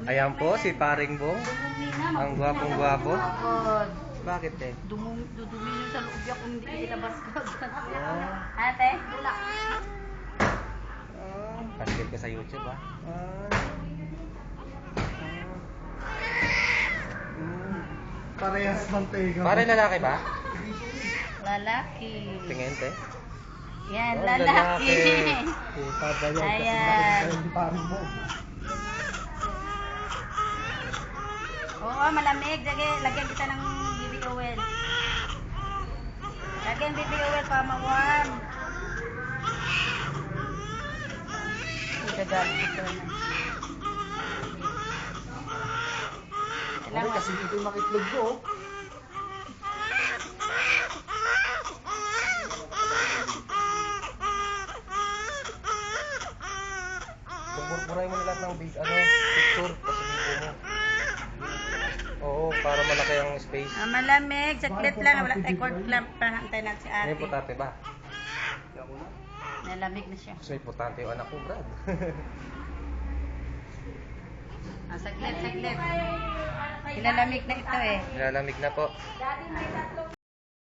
Ayan po, si Paring Bong. Ang gwapong-gwapo. Bakit eh? Dudumi sa loob niya kung hindi ilabas ko. Ate? Paskil ko sa YouTube ah. Parehas mantega. Pare lalaki ba? Lalaki. Tingin te. Yan, Oh, lalaki. Pabayag kasi Ayan. nakita yung parang mo. Oo, malamig. Lagyan kita ng BB oil. Lagyan BB oil pa mawan. Gagalit ito na. Pare kasi ito yung makitlog ko. Pupurpuray mo na lahat ng picture. Pasabihin mo. Oo, para malaki ang space. Malamig. Saglit lang. Wala tayo cord clamp pa. Hantay natin si May ate. importante ba? Nalamig na siya. Kasi importante yung anak ko, Brad. Saglit. Nilalamig na ito eh. Nilalamig na po.